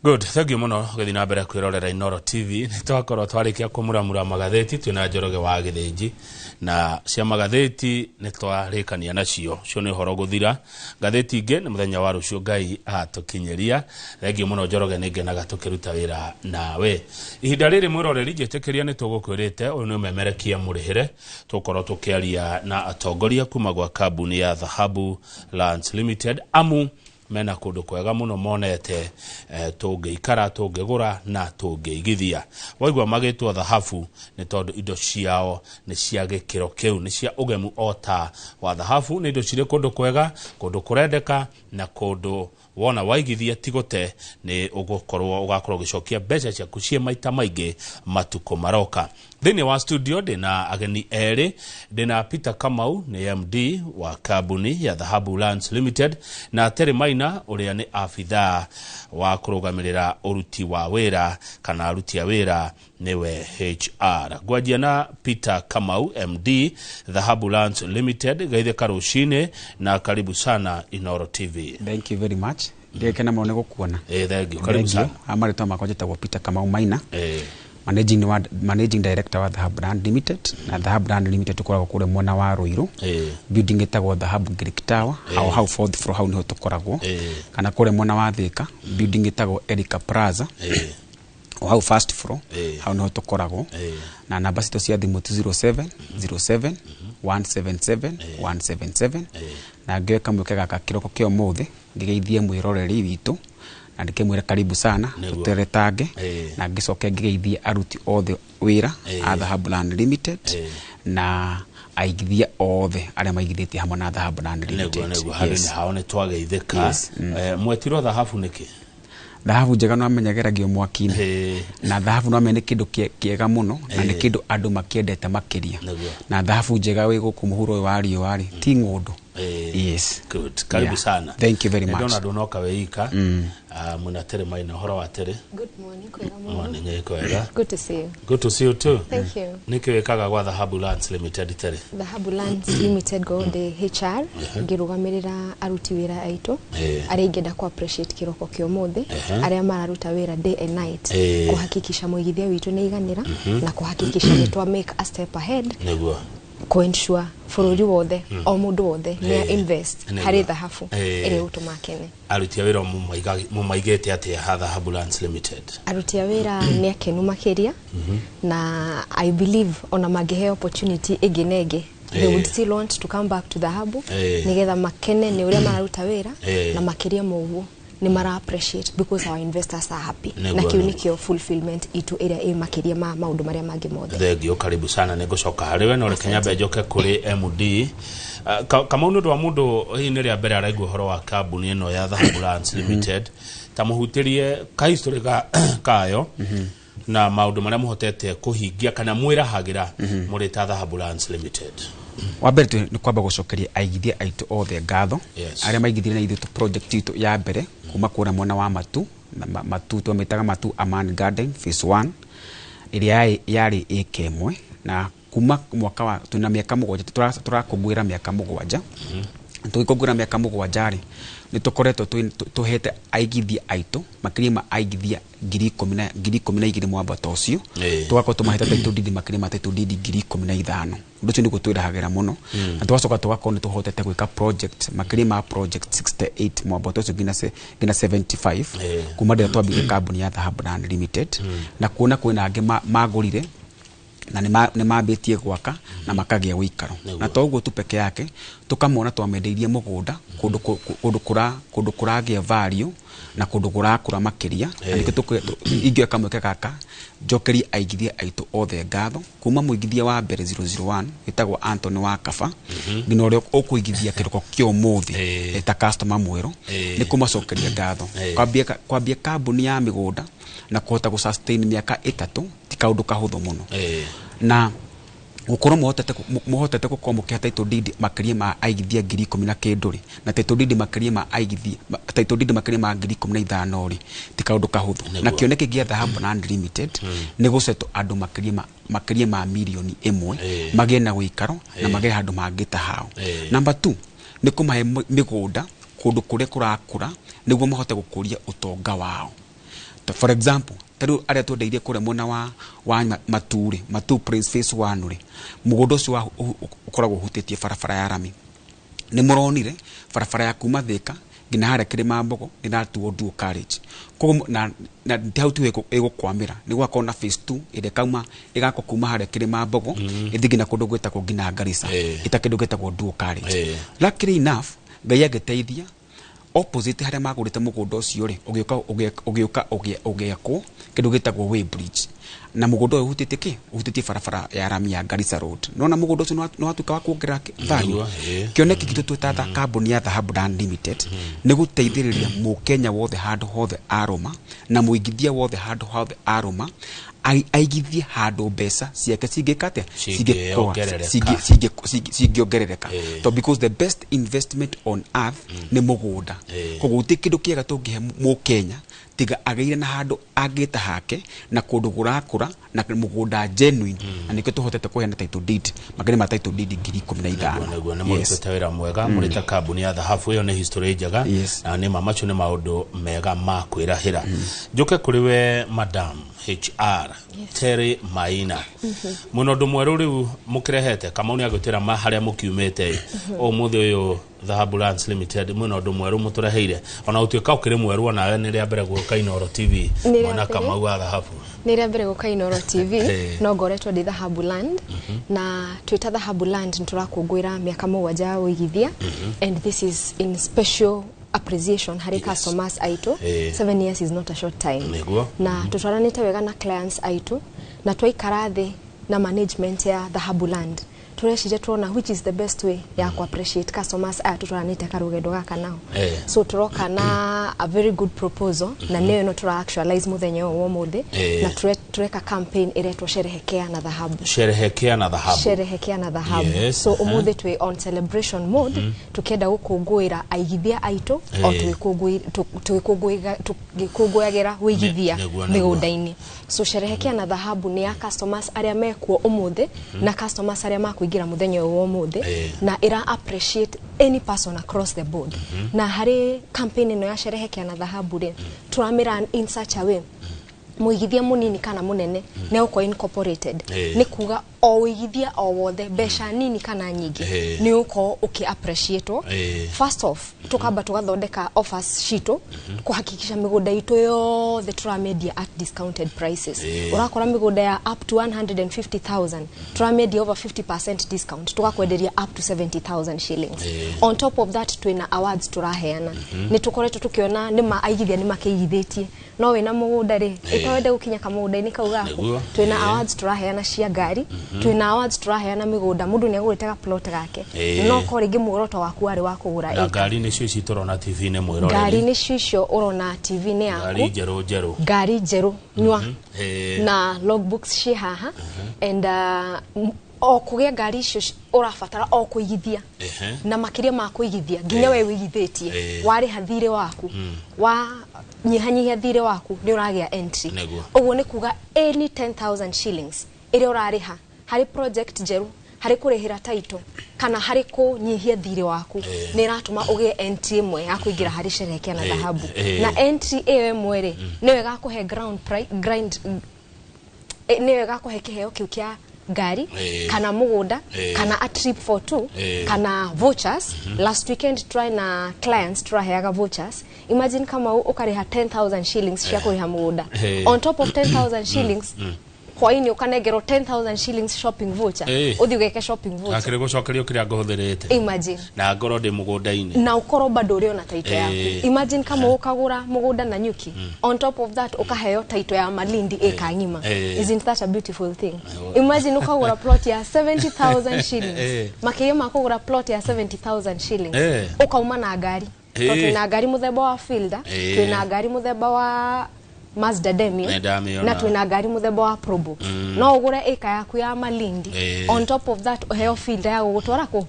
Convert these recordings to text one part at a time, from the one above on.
Good, thank you muno githina mbere kwirorera Inoro TV. Nitwakorwo twarikia kumuramura magatheti twina Njoroge wa Githinji na cia magatheti nitwarikania nacio cio ni horo guthira. Gatheti inge ni muthenya wa rucio Ngai atukinyeria. Thank you muno Njoroge, ningenaga tukiruta wira nawe. Ihinda riri mwiroreri njitikiria ni tugukwirite uyu ni memerekia murihire tukorwo tukiaria na atongoria kuma gwa kambuni ya Dhahabu Lands Limited amu mena kundu kwega muno monete tungiikara tungigura na tungiigithia. Waigwa magitwo Dhahabu ni tondu indo ciao ni cia gikiro kiu, ni cia ugemu ota wa Dhahabu, ni indo cire kundu kwega, kundu kurendeka na kundu wona waigithia tigote ni ugakorwo gicokia mbeca ciaku cie maita maingi matuko maroka. Thini wa studio dina ageni eri, dina Peter Kamau ni MD wa kambuni ya Dhahabu Lands Limited na Terry Maina uria ni afitha wa kurugamirira uruti wa wira kana aruti a wira niwe HR. Gwajia na Peter Kamau MD Dhahabu Lands Limited, gaithe karushine na karibu sana Inoro TV. Thank you very much. Ndekena muno gukuona. Thank you. Karibu sana. Amarito makonjeta wa Peter Kamau Maina. Managing Director wa Dhahabu Land Limited. Na Dhahabu Land Limited tukoragwo kure mwena wa Ruiru. Building itagwo Dhahabu Greek Tower. How fourth floor how niho tukoragwo. Kana kure mwena wa Thika building itagwo Erica Plaza. How first floor how niho tukoragwo. Na namba cito cia thimu 07 07 177 177. Na ngeka mwekega kakiroko kio mothe ngigeithie mwiroreri witu na ndikemwira karibu sana tuteretange na ngicoke ngigeithie aruti othe wira a Dhahabu Land Limited na aigithia othe aria maigithite hamwe na Dhahabu Land Limited. Nego habini haone twageithika. Mwetiro Dhahabu niki? Dhahabu njega no amenyageragio mwakini na Dhahabu no amenye kindu kiega muno na ni kindu andu makiendete makiria na Dhahabu njega wi guku muhuro wa riwari ti ngundu. Yes. Good. Karibu sana. Thank you very much. Ndona donoka weika. Muna Terry Maina horo wa Terry. Good morning kwega muno. Morning kwega. Good to see you. Good to see you too. Thank you. Niki wekaga gwa Dhahabu Lands Limited Terry. Dhahabu Lands Limited go the HR ngirugamirira aruti wira aitu aria ingenda ku appreciate kiroko kio mothe aria mararuta wira day and night kuhakikisha muigithia witu ni iganira na kuhakikisha ni twa make a step ahead. Nego Ko ensure bururi wothe o mundu wothe ni invest hari Dhahabu ere utumakene. Aruti wira mumaigete ati ha Dhahabu Lands Limited. Aruti wira ni akenu makeria na I believe ona magehe opportunity eginege they would still want to come back to Dhahabu nigetha makene ni uria mararuta wira na makeria moguo ni mara appreciate because our investors are happy na kiunikio fulfillment itu area makeria maundu maria mangi mothe. Thegio karibu sana negocoka hariwe no rekenya bejoke kuri MD kama undu wa mundu hii ni ria mbere araigua horo wa kambuni ino ya Dhahabu Lands Limited tamuhutirie ka history kayo na maundu maria muhotete kuhingia kana mwirahagira muri ta Dhahabu Lands Limited. Wabere ni kwamba gucokeria aigithia aitu othe ngatho aria maigithire na ithu project itu ya mbere kuma kura mwena wa matu to metaga matu Aman Garden phase 1 iria yari ekemwe na kuma mwaka wa tuna miaka mugwanja turakugwira miaka mugwanja tukigwira miaka mugwanja ri ni tukoretwo tuhete aigithia aitu makiri ma aigithia 10,000 mwambata ucio tugako tumahete title deed makiri ma title deed 15,000 nducio ni gutwirahagera muno na twacoka tugako ni tuhotete gwika project makiri ma project 68 mwambata ucio gina 75 kuma ndira twambire kambuni ya Dhahabu Land Limited na kuona kwina ange magurire na ni mabetie gwaka na makagia wikaro na toguo tu peke yake tukamona twamendeirie mugunda kundu kuragia value na kundu kurakura makiria na ingio kamweke kaka jokeri aigithia aitu othe ngatho kuma muigithia wa mbere 001 itagwo Anthony wa Kaba ngino rio ukuigithia kiroko kio muthi eta customer mwero ni kumacokeria ngatho kwambia kambuni ya migunda na kuhota gu sustain miaka 3 tikaundu kahutho muno na gukorwo muhotete gukomokea title deed makiria ma aigithia 10,000 ri na title deed makiria ma aigithia title deed makiria ma 15,000 ri tikaundu kahutho na kioneke gia Dhahabu Land Limited ni guceto andu makiria ma milioni 1 magie na wikaro na magie handu mangita hao. Number 2 ni kumahe migunda kundu kuria kurakura niguo mahote gukuria utonga wao. For example, taru aria twendeire kure mona wa Matu Prince Phase 1 ri mugondo ucio ukoragwo hutitie barabara ya rami ni muronire barabara ya kuma Thika ngina hare Kirima Mbogo inatuo dual carriage koguo na ndihau tu igukwamira ni gwakona Phase 2 ire kauma igako kuma hare Kirima Mbogo ithigina kundu gwetagwo ngina Garissa itakindu gwetagwo dual carriage. Luckily enough Ngai ageteithia opposite haria magurite mugondo ucio ri ugiakwo kindu gitagwo way bridge na mugondo hutitie barabara ya rami ya Garissa Road nona mugondo ucio no atuka wa kuongerera value kioneki kitu twetata kambuni ya Dhahabu Land Limited ni guteithiriria mukenya wothe handu hothe aroma na muigithia wothe handu hothe aroma aigithie handu mbeca ciake cingikate cingiongerereka to because the best investment on earth ni mugunda koguo tikindu kiega tungihe mukenya tiga ageire na handu agita hake na kundu gurakura na mugunda genuine na nikyo tuhotete kuheana title deed magari ma title deed 2015 naguo ni murutete wira mwega murita kambuni ya Dhahabu iyo ni history njega na ni mamacho ni maundu mega ma kwirahira njuke kuri we madam HR Terry Maina muno ndu mweru riu mukirehete kama uni agutira ma haria mukiumete o muthi uyu Dhahabu Lands Limited muno ndu mweru mutureheire ona utuika ukiri mweru ona ni ria mbere guka Inoro TV mona kama wa Dhahabu ni ria mbere guka Inoro TV no ngoretwo ndi Dhahabu Land na twita Dhahabu Land nturakungwira miaka mugwanja uigithia and this is in special appreciation hari customers aito 7 years is not a short time na tutwaranite wega na clients aito na twaikarathi na management ya Dhahabu Land tureshije tuona which is the best way ya ku appreciate customers tutwaranite karugendo gaka nao so turoka na a very good proposal na neo no tura actualize muthenya wo muthe na tureka campaign iretwo sherehekea na Dhahabu so umuthe twe on celebration mode tukenda gukungwira aigithia aito o twikungwiragira wigithia migunda-ini so sherehekea na Dhahabu ni ya customers aria mekuo umuthe na customers aria makuingira muthenya wo muthe na ira appreciate any person across the board na hari campaign no ya sherehekea na Dhahabu ri turamira in such a way muigithia munini kana munene ne uko incorporated ni kuga o wigithia o wothe besha nini kana nyingi ni uko appreciate first off tukaba tugathondeka offers shito kuhakikisha migunda itu yo the Tramedia at discounted prices urakora migunda ya up to 150,000 Tramedia over 50% discount tukakwenderia up to 70,000 shillings on top of that twina awards turaheana ni tukoretwo tukiona ni maigithia ni makiigithitie no wena mugunda ri itawende gukinya kamugunda-ini kau gaku twina awards turaheana cia ngari twina awards turaheana migunda mundu ni aguritaga plot gake no ko ringi muoroto waku ari wa kugura eka ngari ni cio turona TV ne mwirore ngari ni cio urona TV ne yaku ngari jeru nywa na logbooks ci haha and o kugia ngari icio urafatara o kuigithia na makiria ma kuigithia nginya we wigithitie wari hathire waku wa nyihanyihia thire waku ni uragia entry uguo ni kuga any 10,000 shillings ire urariha hari project jeru hari kurehira title kana hari kunyihia thire waku ni ratuma ugie entry imwe ya kuingira hari sherehekea na Dhahabu na entry iyo imwe ri ni wega kuhe ground price ni wega kuhe kiheo kiu kia ngari kana mugunda kana a trip for two kana vouchers last weekend try na clients turaheaga vouchers imagine kama ukariha 10,000 shillings cia kuriha mugunda on top of 10,000 shillings kwa ini ukanegero 10,000 shillings shopping voucher uthi ugeke shopping voucher akire gucokerio kiria nguthirite imagine na ngoro ndi mugunda-ini na ukoro bado uri ona title yaku imagine kama ukagura mugunda na nyuki on top of that ukaheo title ya Malindi eka ngima isn't that a beautiful thing imagine ukagura plot ya 70,000 shillings makiyo makugura plot ya 70,000 shillings ukauma na ngari twina ngari muthemba wa Fielder twina ngari muthemba wa Mazda Demio na twina ngari muthemba wa Probox no ugure eka yaku ya Malindi on top of that heo Fielder ya gutwara ko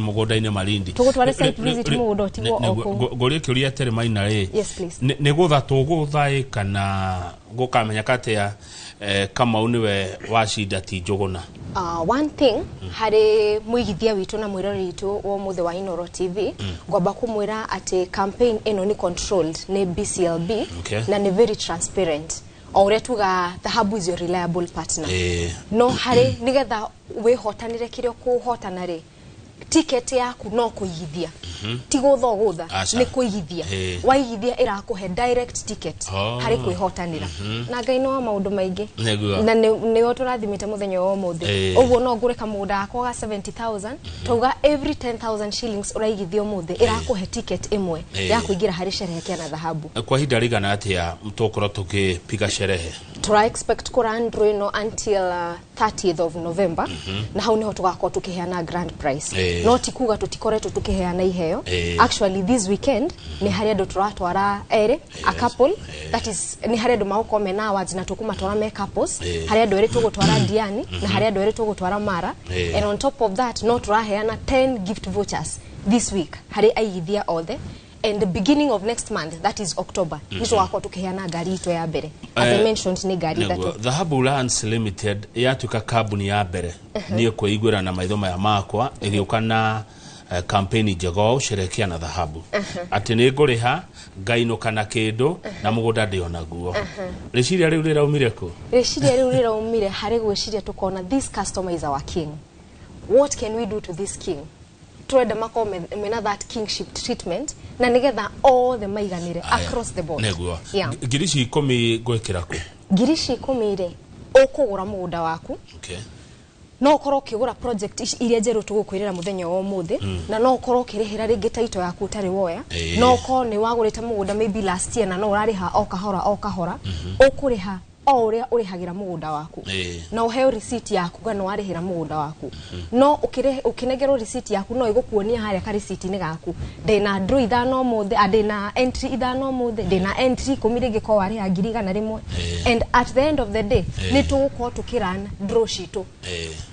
mugunda-ini Malindi tugutware site visit mugundo tiwo oko ngori kiuria Terry Maina yes please ni gutha tugutha kana gukamenya kate ya kama uniwe washinda ti Njuguna? One thing hari muigithia witu na mwirori witu wo muthe wa Inooro TV ngomba kumwira ati campaign eno ni controlled ni BCLB na ni very transparent. Ore tuga Dhahabu is your reliable partner. No hari nigetha wihotanire kirio kuhotana ri ticket yaku no kuigithia tigo thogutha ni kuigithia waigithia irakuhe direct ticket hari kwihotanira na Ngai no maundu maingi na niyo turathimite muthenya wa muthe uguo no ngure kamunda ako ga 70,000 tuga every 10,000 shillings uraigithio muthe irakuhe ticket imwe ya kuingira hari sherehe na Dhahabu. Kwa hinda rigana atia mtokoro tukipiga sherehe? Tura expect kuran no until 30th of November na hau niho tugakorwo tukiheana grand prize. Not kuga tutikoretwo tukiheana iheo. Actually this weekend ni hari andu turatwara ere a couple that is ni hari andu magukome na awards na tukumatwara me couples hari andu ere tugutwara Diani na hari andu ere tugutwara Mara and on top of that no turaheana 10 gift vouchers this week hari aigithia othe. And the beginning of next month, that is October, niso wako tukiheana gari ito ya bere. As I mentioned, ni gari that Dhahabu Lands Limited yatuka kabuni ya bere niyo kuigwira na maithoma ya makwa iliukana kampeni jego sherekia na Dhahabu ati ni nguriha ngaino kana kindu na mugunda ndio naguo. Reciria riu riraumire ku? Reciria riu riraumire hari gwiciria tukona this customer is our king. What can we do to this king? Tureda mako mena that kingship treatment na nigetha all the maiganire across the board. Neguo. Girishi 10 gwekira ku? Girishi 10 ire ukugura mugunda waku. Okay. No ukoro kigura project iria njeru tugukwirira muthenya wa muthe na no ukoro kirihira ringi taito yaku tari woya no ko ni wagurite mugunda maybe last year na no urariha o kahora ukuriha o uria urihagira mugunda waku na uheo receipt yaku kana warihira mugunda waku no ukinegerwo receipt yaku no igukuonia haria ka receipt ni gaku ndina draw ithano muthe ndina entry ithano muthe ndina entry kumirige ko wari agiriga na rimwe and at the end of the day ni tuguko tukirana draw sheet.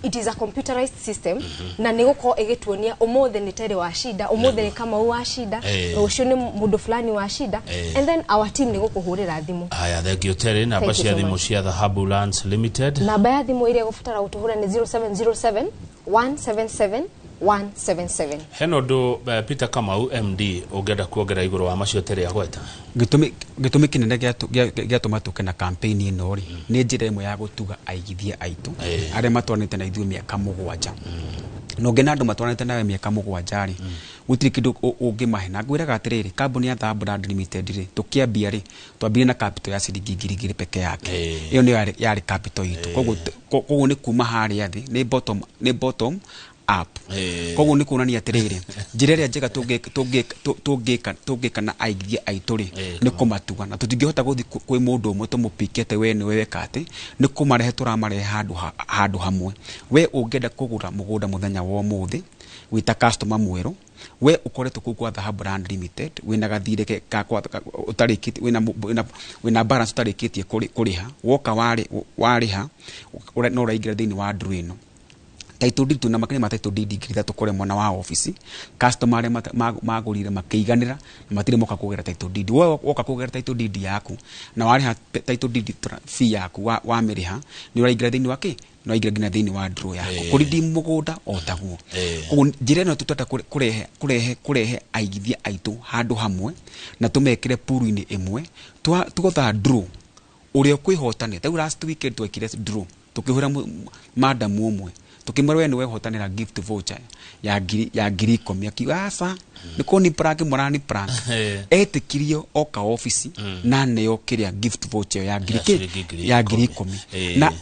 It is a computerized system na niguko igituonia umuthe ni tere wa shida umuthe ni kama wa shida rucio ni mundu fulani wa shida and then our team nigukuhurira thimu. Aya thegio tere na basi thimu cia Dhahabu Lands Limited. Namba ya thimu iria gufatara utuhura ni 0707 177 177. Heno do Peter Kamau MD ugenda kuongera iguru wa macio tere agweta? Gitumi kinene giatuma tuke na campaign ino ri ni njira imwe ya gutuga aigithia aitu aria matwanite na ithuĩ miaka 7 no ngena andu matwanite nawe miaka 7 ri gutiri kindu ungimahe na ngwiraga atiriri kambuni ya Dhahabu Land Limited ri tukiambia ri twambire na capital ya ciringi 2,000 peke yake iyo ni yari capital itu koguo ni kuma hari athi ni bottom up koguo ni kuonania atiriri njira iria njega tungika na aigithia aitu ri ni kumatuga na tutingihota guthi kwi mundu umwe tumupikete we ni wekate ni kumarehe turamarehe handu hamwe we ungenda kugura mugunda muthenya wa muthi wita customer mweru we ukoretwo ku kwa Dhahabu Land Limited wina gathire ka utarikiti wina balance utarikitie kuriha woka wariha no uraingira thini wa ndru ino title deed na makini ma title deed ngiri thatu kore mwana wa office customer re magurire makiiganira na matire moka kugera title deed we woka kugera title deed yaku na wariha title deed fee yaku wa miriha ni uraingira thini wake no igira gina thini wa draw yaku kuridi mugunda otaguo njira no tutata kurehe aigithia aitu handu hamwe na tumekire puru-ini imwe tugotha draw uria kwihotania ta last weekend twekire draw tukihura madam umwe tukimwerwe ni wehotanira gift voucher ya 10,000 akiasa niko ni prank morani prank etikirio oka office na neyo kiria gift voucher ya 10,000 na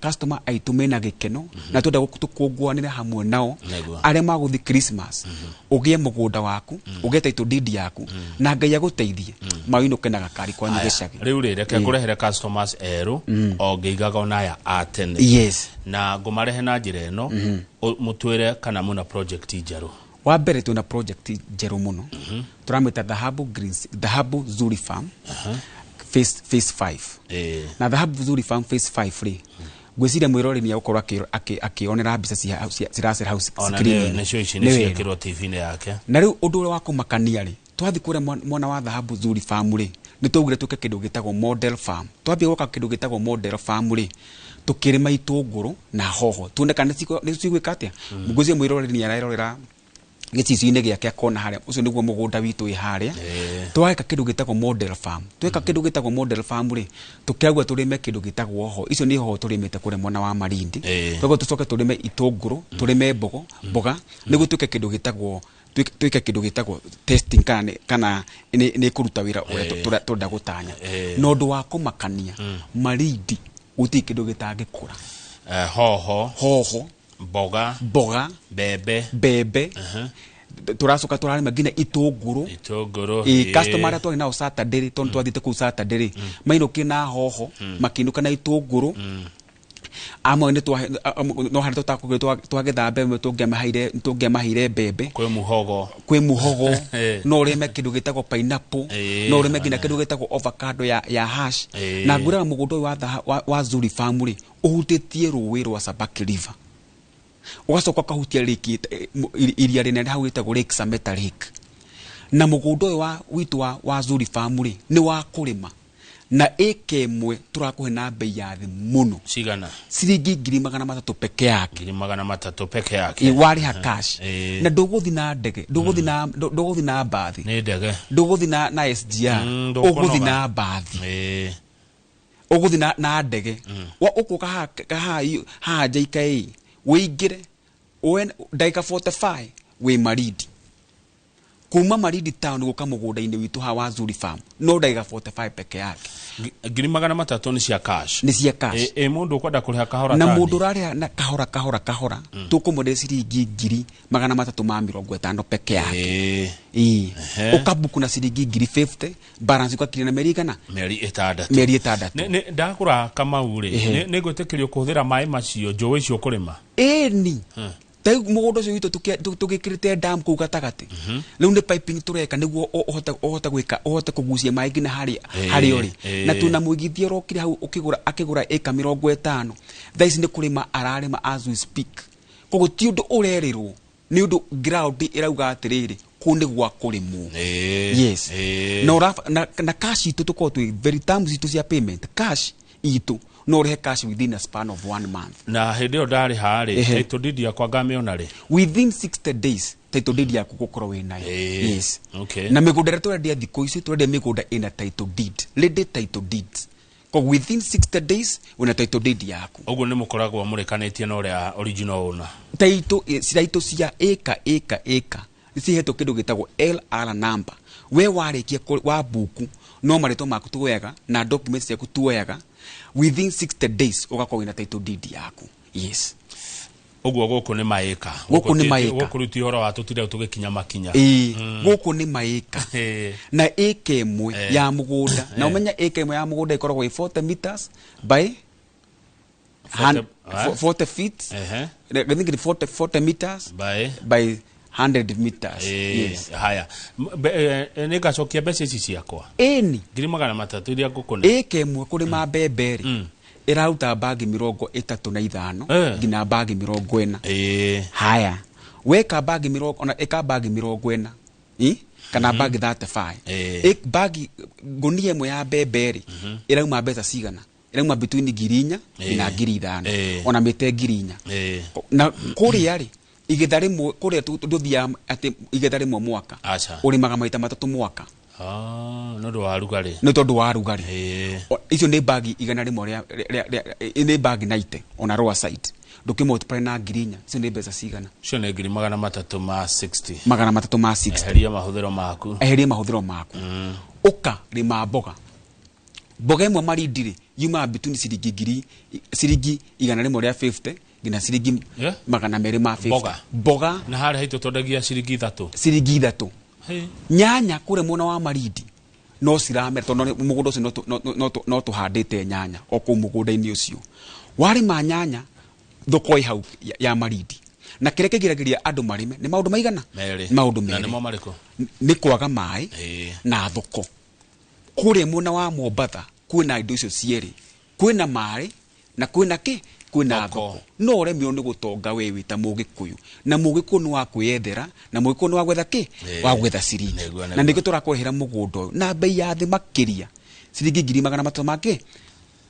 customer aitumena gikeno na twenda tukugwanira hamwe nao aria maguthi Christmas ugie mugunda waku ugie title deed yaku na Ngai aguteithie mawino kenaga kari kwa nyigicagi riu reke kurehere customers eru o ngeigaga onaya atene yes na ngumarehe na njira ino mutwire kana muna project njeru wa mbere tuna project njeru muno turamita Dhahabu Zuri Farm phase 5 na Dhahabu Zuri Farm phase 5 ri gwiciria mwirori ni ukorwa akionera mbica ciracira house screen na cio ici ni ciakirwo TV-ini yake na riu undu wa kumakania ri twathi kure mwana wa Dhahabu Zuri Farm ri nitugire tuke kindu gitagwo model farm twambie goka kindu gitagwo model farm ri tukirima itunguru na hoho tuone kana nicigwika atia muguzie mwiroreri ni ararorera gicicio-ini giake akona haria ucio niguo mugunda witu wi haria tweka kindu gitagwo model farm tweka kindu gitagwo model farm ri tukiagwa turime kindu gitagwo hoho icio ni hoho turimite kure mwana wa Malindi twego tucoke turime itunguru turime mboga niguo tuke kindu gitagwo twike kindu gitagwo testing kana ni kuruta wira uria turenda gutanya no ndu wa kumakania Malindi uti kindu gitangikura hoho mboga bebe turacoka turarima ngina itunguru customer atu na Saturday ton twathite ku Saturday mainuki na hoho makinuka na itunguru amwe ni no harito twagetha mbembe tungemahaire mbembe kwi muhogo no rime kindu gitagwo pineapple no rime ngina kindu gitagwo avocado ya hash na ngura mugundo wa Zuri Farm ri uhutitie ruwi rwa Sabaki River ugacoka kahutia lake iria rinene hau gitagwo Lake Sameta Lake na mugundo wa witu wa Zuri Farm ri ni wa kurima na eke mwe turakuhe na bei ya thi muno cigana ciringi 300 peke yake 300 peke yake wari ha cash na nduguthi na ndege nduguthi na bathi ni ndege nduguthi na SGR uguthi na bathi uguthi na ndege wa ukuka ha JK wigire when daika 45 we Malindi kuma Malindi town guka mugunda-ini witu ha wa Zuri Farm no daika 45 peke yake 300 ni cia cash mundu ukwenda kuriha kahora na mundu raria na kahora tukumure ciringi 350 peke yake ukabuku na ciringi 50 balance kwa kile na merigana meri 6 ne ndakura kama uri ne gwitikirio kuthira mai macio njowe icio kurima ni tai mugondo cio witu tugikirite dam ku gatagati riu ni piping tureka niguo ohota gwika ohota kugucia mai ngina hari ori na tuna muigithia rokire hau akigura eka 50 thaisi ni kurima ararima as we speak kogo ti undu urerirwo ni undu ground irauga atiriri kundi gwa kurimwo yes na cash itu tuko tu very terms itu cia payment cash itu no rehe cash within a span of 1 month na hede odari hari title deed yakwa ngamiona ri within 60 days title deed yaku gukoro we nayo yes okay na migunda retu ndia thiko ici twende migunda ina title deed ready title deeds ko within 60 days una title deed yaku oguo ni mukoragwo murekanĩtie na uria original owner title cia eka cihetwo kindu gitagwo LR number we warikia wa buku no marito maku tuoyaga na documents ciaku tuoyaga within 60 days ugakorwo na title deed yaku yes oguo guku ni maika guku ruti horo wa tutire tugikinya makinya guku ni maika na eka imwe ya mugunda na umenya eka imwe ya mugunda ikoragwo 40 meters by 40 feet I think 40 meters by 100 meters yes haya nega cokia mbeca ici ciakwa ni 300 iria ngukuna eke mwe kurima mbemberi irauta bagi 35 ngina bagi 40 haya weka bagi 40 ona eka bagi 40 kana bagi 35 bagi gunia mwe ya mbemberi irauma mbeca cigana irauma between 4,000 na 5,000 ona mite 4,000 na kuria ri igethari mwe kuria tuthia ati igethari mwe mwaka urimaga maita 3 mwaka no ndo warugari no tondu warugari icio ni bagi igana rimwe ni bagi 90 on a rower side nduki multiply na 4,000 icio ni mbeca cigana cio ni 360 eheria mahuthiro maku uka rima mboga imwe Malindi yuma between ciringi igana rimwe ria 50 ngina ciringi 250 mboga na hari haitu tondagia ciringi 3 nyanya kure mwana wa Malindi no ciramera tondo mugundo ucio no tuhandite nyanya oku mugunda-ini ucio wari ma nyanya thoko ihau ya Malindi na kireke giragiria andu marime ni maundu maigana maundu mere na nimo mariko ni kwaga mai na thoko kure mwana wa Mombatha kwina indo icio cieri kwina mai na kwina kwina thoko no uremio ni gutonga we wita mugikuyu na mugikuyu ni wa kwiyethera na mugikuyu ni wa gwetha ki wa gwetha ciringi na ndigä tå rakorehera må gå nda na bei ya thä makä ciringi 300 make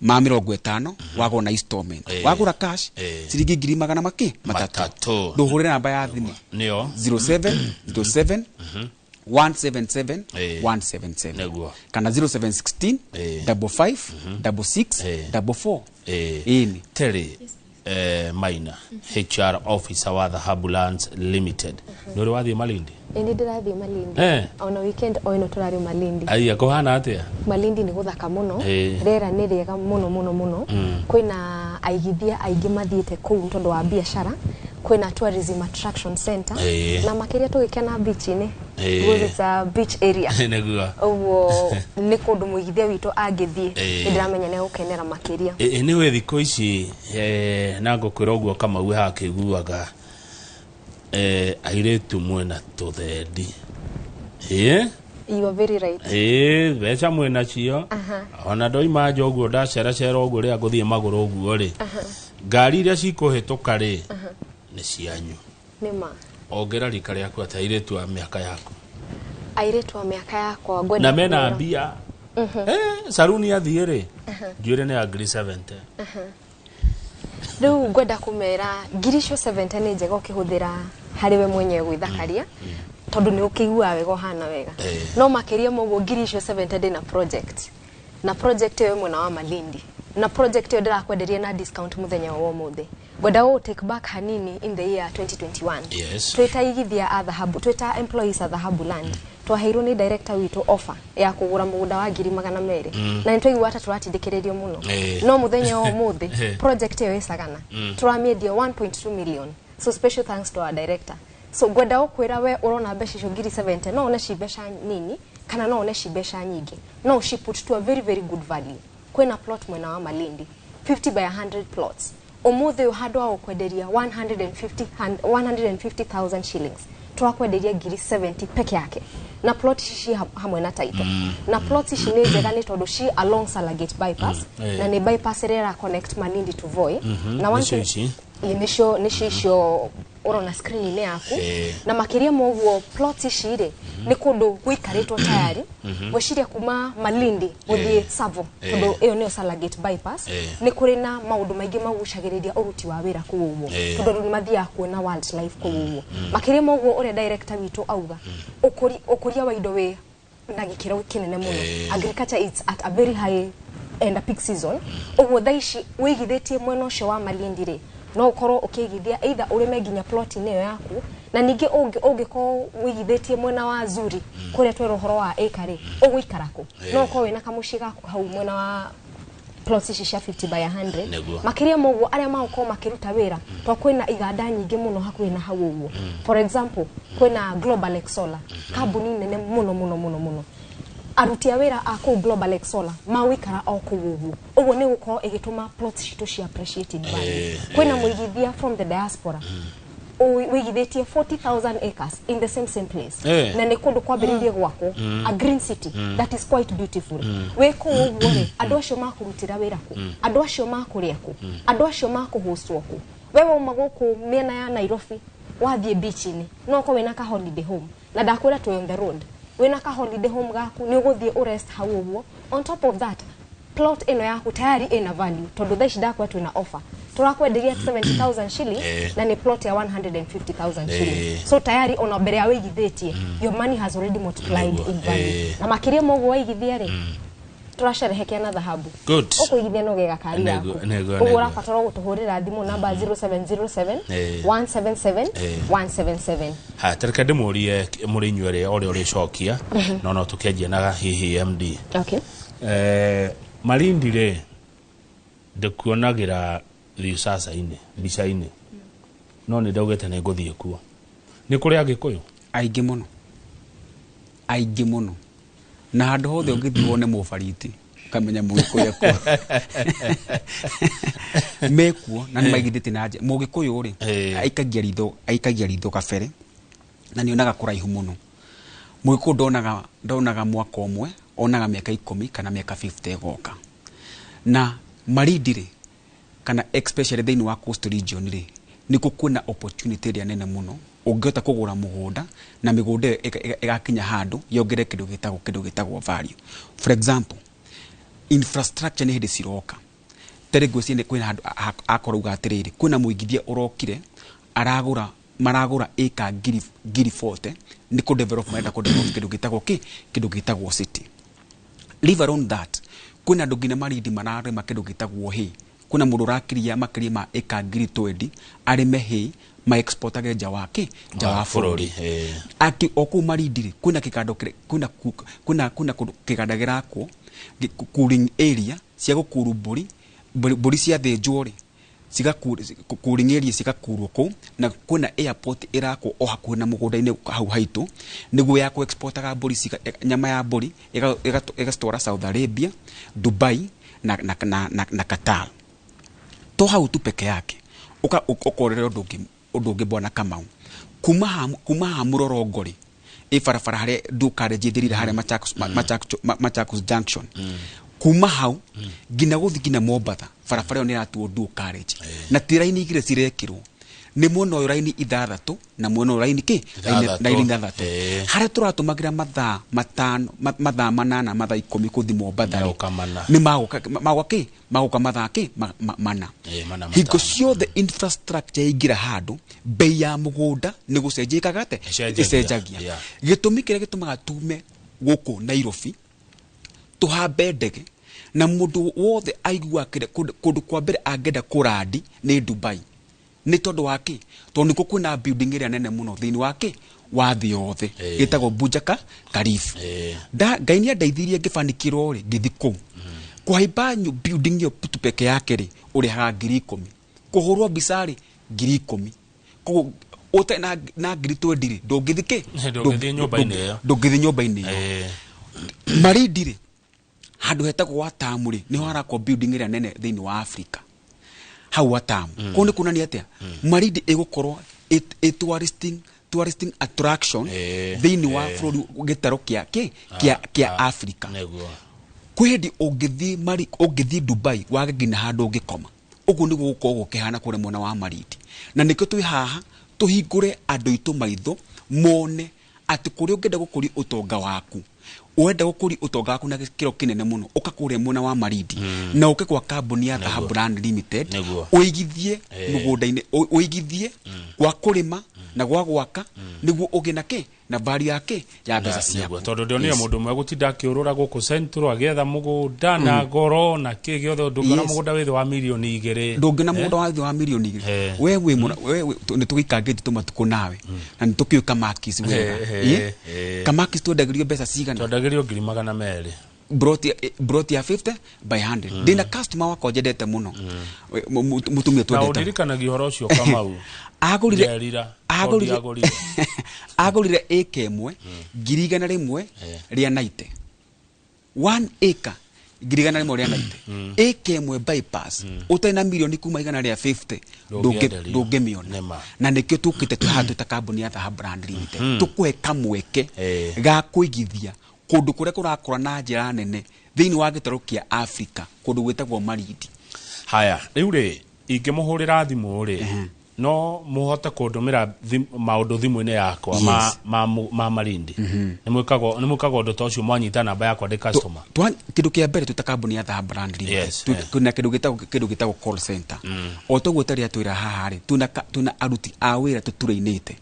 ma 50 wagå na installment wagå ra cash ciringi 300 make matatu ndå hå rä namba ya thimå 0707 177 177 kana 0716 55 66 44 ini Terry Maina HR officer wa Dhahabu Lands Limited nuri wathi Malindi indi ndirathi Malindi ona weekend oino turari Malindi ai akohana atia Malindi ni guthaka muno rera ni riega muno kwina aigithia aingi mathiete kuu tondu wa biashara kwina tourism attraction center na makiria tugikena beach ni it's a beach area negua owo ni kundu muigithia witu angithie ndiramenya ne gukenera makiria ni we thiko ici na ngukwira uguo kama we hakiguaga airetu mwena tuthendi you are very right becha mwena cio ona ndoima njoguo ndacera uguo ria nguthie maguru uguo ri ngari iria cikuhituka ri ni cianyu nima ongera rika riaku atairetu wa miaka yaku airetu wa miaka yakwa gwenda na mena mbia saruni athie ri njuire ni agri 70 riu gwenda kumera girisho 70 ni njega ukihuthira hariwe mwenye gwithakaria tondu ni ukigua wega hana wega no makiria mogo girisho 70 na project yo mwena wa Malindi na project yo ndirakwenderia na discount muthenya wa muthe gwenda go take back hanini in the year 2021 twitaigithia a Dhahabu twita employees a Dhahabu Land twaheirwo ni director witu offer ya kugura mugunda wa 200 na nitwaigua ata turatindikiririo muno no muthenya wa muthe project yo isagana turamiedia 1.2 million so special thanks to our director so gwenda ukwira we urona mbeca icio 70 no one cibesha nini kana no one cibesha nyingi no she put to a very very good value kwena plot mwena wa Malindi 50 by 100 plots omuthe uhadwa ukwenderia 150,000 shillings twakwenderia 70 peke yake na plot ici hamwe na title na plot ici ni njega ni tondu ci along Salagate bypass na ni bypass rera connect Malindi to Voi na one nisho urona screen ni yaku na makiria moguo plot ici ri ni kundu gwikaritwo tayari gwiciria kuma Malindi guthie Savo tondu iyo ni Salagate bypass ni kuri na maundu maingi magucagiriria uruti wa wira kuuguo tondu ni mathia kuona wildlife kuuguo makiria moguo uri director witu auga ukuria wa indo we na gikiro kinene muno agriculture is at a very high and a peak season uguo thaici wigithitie mwena ucio wa Malindi ri no ukoro ukigithia either urime nginya plot niyo yaku na ningi ungiko wigithitie mwena wa Zuri kuria twero horo wa acre uguikarako no uko wina kamuci gaku hau mwena wa plot ici cia 50 by 100 makiria moguo aria mauko makiruta wira to kwina iganda nyingi muno hakuhi na hau uguo for example kwina Global X Solar kambuni nene muno arutia wira ako Global X Solar mawikara okugugu ugo ni guko igituma plots citu cia appreciated value kwina muigithia from the diaspora wigithitie 40,000 acres in the same place na ni kundu kwambiririe gwako a green city that is quite beautiful weko ugore andu acio makurutira wira ku andu acio makuria ku andu acio makuhostwo ku wewe umagoku miena ya Nairobi wathie beach ni no ko wina ka holiday home na ndakwira to on the road wina ka holiday home gaku ni uguthie urest hau uguo on top of that plot ino yaku tayari ina value tondu thaici ndakwa twina offer turakwenderia 70,000 shillings na ni plot ya 150,000 shillings so tayari ona mbere ya wigithitie your money has already multiplied in value na makiria mogo waigithia ri turasherehekea na Dhahabu ukuigithia no gega kari yako ugura fatoro gutuhurira thimu namba 0707 177 177 ha tereka demorie muri nywere ori cokia no tukianjia na hihi MD Malindi re ndekuonagira risasa ine bica ine no ni ndaugete ne nguthie kuo ni kuri agikuyu aingĩ mũno na handu hothe ũngĩthiĩ wone mũbariti kamenya mũgĩkũyũ kuo mekuo na nĩ maigithĩtie na mũgĩkũyũ ri aikagia ritho kabere na nĩ onaga kũraihu mũno mũgĩkũyũ ndonaga mwaka ũmwe onaga mĩaka 10 kana mĩaka 50 goka na Malindi ri kana especially thĩinĩ wa coastal region rĩ nĩko kwĩna opportunity ĩrĩa nene mũno ũngĩhota kũgũra mũgũnda na mĩgũnda ĩgakinya handũ yongere kĩndũ gĩtagwo value. For example, infrastructure nĩ hĩndĩ ciroka teregwĩciĩ nĩ kwĩna handũ akorauga atĩrĩrĩ kwĩna mũigithia ũrokire maragũra ĩka ngiri 40 nĩ kũ develop marenda kũ develop kĩndũ gĩtagwo city. Leave alone that kwĩna andũ nginya marindi mararĩma kĩndũ gĩtagwo hay. Kuna mũndũ rakiria makĩria ma ĩka ngiri 20 arĩme hay ma exportage nja wa bũrũri. Aki oku marindire kuna kĩganda kuna kĩganda gĩrakwo cooling area cia gũkuru mbũri cia thĩnjwo rĩ cooling area cigakurwo kũ na kuna airport ĩrakwo o hakuhĩ na mũgũnda-inĩ hau haitũ nĩguo ya ku exportaga mbũri nyama ya mbũri ĩgatwara Saudi Arabia, Dubai na Qatar. To hau tu peke yake ukorere ũndũ ũngĩ bwana Kamau kuma ha Murorongori barabara harĩa ndũkarenji thirira harĩa Machakos Junction kuma hau ngina gũthi ngina Mombatha barabara ĩyo nĩ ĩratuo ndũkarenji na tiraini igire cirekirwo nĩ mwena ũyũ raini 6 na mwena ũyũ raini raini 3 harĩa tũratũmagĩra mathaa 5 mathaa 8 mathaa 10 gũthi Mombatha nĩ magoka mathaa mana hingo ciothe infrastructure ingira handũ bei ya mũgũnda nĩ gũcenjĩkaga ĩcenjagia gĩtũmi kĩrĩa gĩtũmaga tume gũkũ Nairobi tuhambe ndege na mũndũ wothe aigua kũndũ kwa mbere angenda kũrandi nĩ Dubai nĩ tondũ wake tondũ nĩko kwĩna building ĩrĩa nene mũno thĩinĩ wake wa thĩ yothe gĩtagwo Burj Khalifa. Ngai nĩ andeithirie ngĩbanikĩrwo rĩ ngĩthi kũu kũhaimba building ĩyo putu peke yake rĩ ũrĩhaga 10,000 kũhũrwo mbica rĩ 10,000 koguo ũte na 20 ndũngĩthi nyũmba-inĩ ĩyo Marindi rĩ handũ hetagwo Watamu rĩ nĩho harakwo building ĩrĩa nene thĩinĩ wa Africa hau Watamu kũu nĩ kuonania atĩa Marindi ĩgũkorwo touristing attraction thĩinĩ wa bũrũri gĩtaro kĩa Africa. Kwĩhĩndĩ ũngĩthiĩ Dubai wage nginya handũ ũngĩkoma ũguo nĩguo gũkorwo gũkĩhana kũrĩa mwena wa Marindi na nĩkĩo twĩ haha tũhingũre andũ aitũ maitho mone atĩ kũrĩa ũngĩenda gũkũria ũtonga waku uenda gũkũria ũtonga waku na gĩkĩro kĩnene mũno ũkakũrĩa mwena wa Marindi na ũke kwa kambuni ya Dhahabu Brand Limited ũigithie mũgũnda-inĩ ũigithie gwa kũrĩma na gwa gwaka nĩguo ũgĩ na value yake ya mbeca ciaku tondũ ndionire mũndũ ũmwe gũtinda akĩũrũra gũkũ Central agĩetha mũgũnda na goro na kĩ gĩothe ndũngĩona mũgũnda wĩthĩ wa milioni 2 ndũngĩona mũgũnda wĩthĩ wa milioni 2 wewe nĩ tũgĩkangĩte tũmatukũ nawe na nĩ tũkĩũĩ Kamakis wega Kamakis twendagĩrio mbeca cigana twendagĩrio 200,000 brought ya 50 by 100 ndina customer wako njedete muno mutumia twendete na udirikanagia horo ucio Kamau agurire eke imwe ngirigana rimwe ria 90 1 acre ngirigana rimwe ria 90 eke imwe bypass utena milioni kuma igana ria 50 ndungemiona na nikio tukite tuhatu ta kambuni ya Dhahabu Brand Limited tukuhe kamweke ga kuigithia kundu kuria kurakora na njira nene thiini wa gitaro kia Africa kundu gwetagwo Marindi. Haya riu ri ingimuhurira thimu ri no muhote kundumira maundu thimu-ini yakwa ma Marindi ni mwikaga undu ta ucio mwanyita namba yakwa ndi customer kindu kia mbere tuta kambuni ya Dhahabu Brand Limited tuna kindu gitagwo call center otogwo tari atwira haha ri tuna aruti a wira tuturainite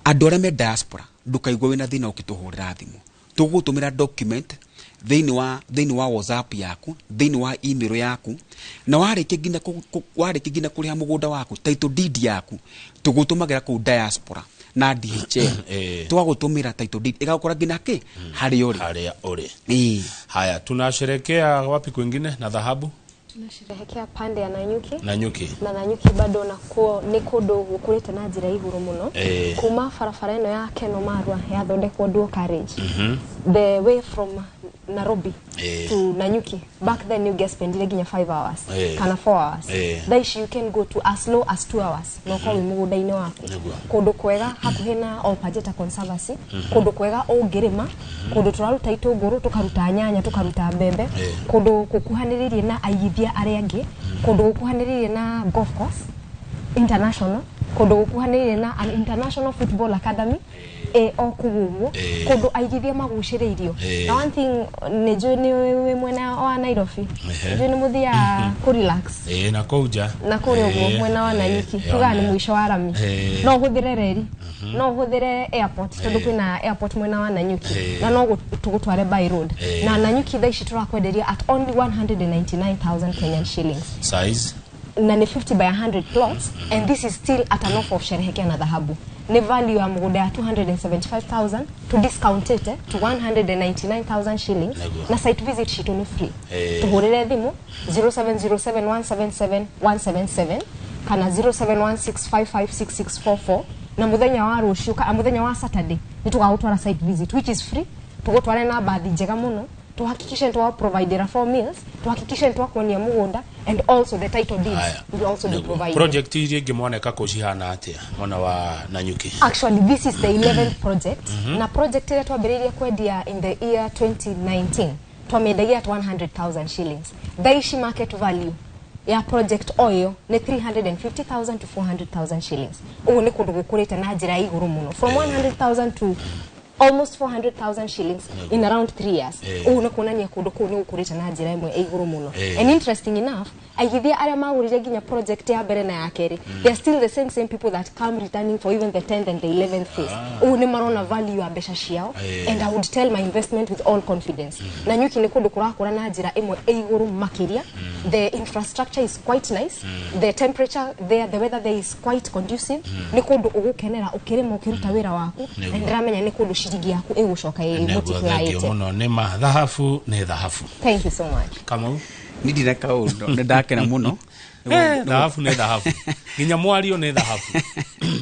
andu aria me diaspora ndukaigwa wina thina ukituhurira thimu tugutumira document thiini wa WhatsApp yaku thiini wa email yaku na warĩkia ngina kuriha mũgũnda waku title deed yaku tugutumagira ku diaspora na DHL twagutumira title deed igakora ngina ki haria uri. Haya tunasherekea wapi kwingine na Dhahabu? Tunasherehekea pande ya Nanyuki. Na Nanyuki bado ni kundu gukurite na njira iguru muno. Kuma barabara ino ya Keno Marua yathondekwo dual carriage. The way from Nairobi to Nanyuki, back then you get spend ginya 5 hours, kana 4 hours. Daishi you can go to as low as 2 hours. No kwa wimugo daine wako. Kodo kwega hakuhena Olpajeta Conservancy, kodo kwega o Gerema, kodo turaruta itunguru tukaruta nyanya tukaruta mbembe, kodo kukuhaniririe na aigithia aria angi, kodo kukuhaniririe na golf course international, kodo kukuhaniririe na an international football academy. Okugumu kodo aigithia maguciriirio na one thing nejo ni we mwena wa Nairobi nejo ni muthia ku relax na kuja na kuri uguo mwena wa Nanyuki tuga ni mwisho wa rami no huthire reri no huthire airport tondu kwina airport mwena wa Nanyuki na no tugutware by road na Nanyuki thaici turakwenderia at only 199,000 Kenyan shillings size na ni 50 by 100 plots and this is still at an offer of Sherehekea na Dhahabu. The value ya mugunda ya 275,000 to discount it to 199,000 shillings na site visit sheet ni free. Tuhurire thimu 0707177177 kana 0716556644 na muthenya wa ruciu ka muthenya wa Saturday nitugagutwara site visit which is free. Tugutware na bathi njega muno tuhakikishe twa provider for meals tuhakikishe twa kuonia mugunda and also the title deeds will also be provided. Project hii ngemoneka ko cihana atia mwana wa Nanyuki. Actually this is the 11th project na project ile twambiriria kwendia in the year 2019 twamedagia at 100,000 shillings. Daishi market value ya project oyo ni 350,000 to 400,000 shillings. Ugu ni kundu gukurite na njira iguru muno from 100,000 to almost 400,000 shillings in around 3 years. Uno kunania kundu ku ni gukurite na njira imwe iguru muno. And interesting enough, aigithia aria magurire ginya project ya mbere na ya keri, they are still the same people that come returning for even the 10th and the 11th phase. Ugu ni marona value ya besha ciao and I would tell my investment with all confidence. Nanyuki ni kundu kurakura na njira imwe iguru makiria. The infrastructure is quite nice. The temperature there, the weather there is quite conducive. Ni kundu ugukenera ukirima ukiruta wira waku and ramenya ni kundu shirigi yaku igucoka multiply it. Muno ni madhahafu ni dhahafu. Thank you so much. Kamau ni ndireka undu ndakena muno dhahafu ni dhahafu ginya mwario ni dhahafu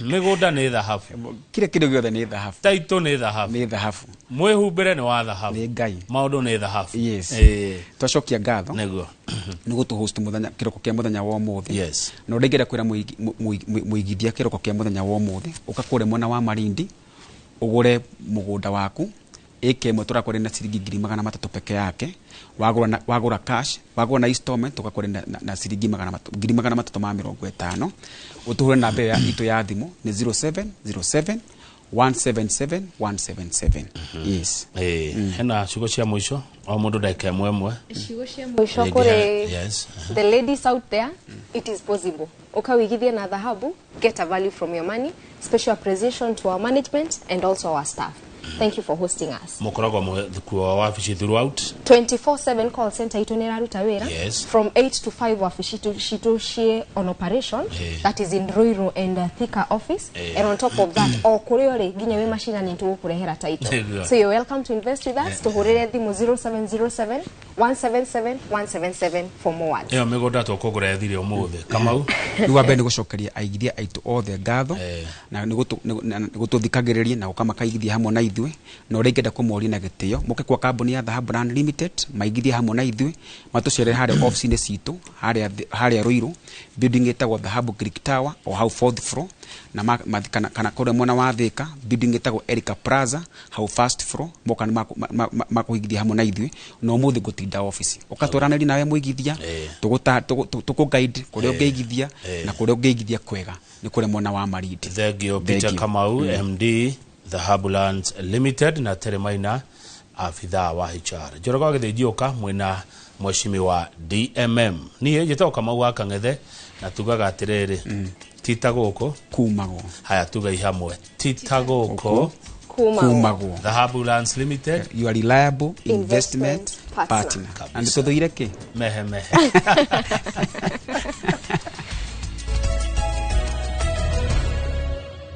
migunda ni dhahafu kile kido giothe ni dhahafu taito ni dhahafu mwehumbire ni wa dhahafu ni ngai maundu ni dhahafu yes twacokia ngatho neguo ni gutu host muthenya kiroko kia muthenya wa umuthi yes no ndegera kwira muigithia kiroko kia muthenya wa umuthi ukakure mwana wa Malindi ugure mugunda waku eke mwe turakore na ciringi 300 peke yake wagura cash wagura na installment tukakore na ciringi 350 utuhure na mbere itu ya thimu ni 0707 177 177 yes hena ciugo cia mwisho o mundu ndaika mwemwe ciugo cia mwisho kore the ladies out there it is possible ukawigithia na dhahabu get a value from your money. Special appreciation to our management and also our staff. Thank you for hosting us. Mukoragwa kwa wafishi throughout 24/7 call center itonera ruta wera from 8 to 5 wafishi to share on operation that is in Ruiru and Thika office and on top of that all kuriore ginya we machine ni tu kurehera title. So you're welcome to invest with us to horere thimu 0707 177 177 for more words. Megoda to kugura thire umuthi Kamau ni wambe ni gucokeria aigithia aitu othe ngatho na ni gututhikagiriria na ukamakaigithia hamwe na ithui no rengenda kumori na gitio muke kwa kambuni ya Dhahabu Brand Limited maigithia hamwe na ithui matucere hare office-ini citu hare Ruiru building etagwo Dhahabu Creek Tower o hau 4th floor na kana kore mwana wa Thika building etagwo Erica Plaza hau 1st floor moka makuigithia hamwe na ithui no muthi gutinda office ukatwaraniri nawe muigithia tuku guide kore ungeigithia na kore ungeigithia kwega ni kore mwana wa Malindi. Thank you Peter Kamau MD Dhahabu Lands Limited na Teremaina afidha wa HR. Joroga githijioka mwena mheshimiwa DMM. Niye njitao Kamau wa Kangethe na tugaga atiriri titagoko kumago. Haya tugai hamwe titagoko kumago. Dhahabu Lands Limited, you are reliable investment partner. And so do you like mehe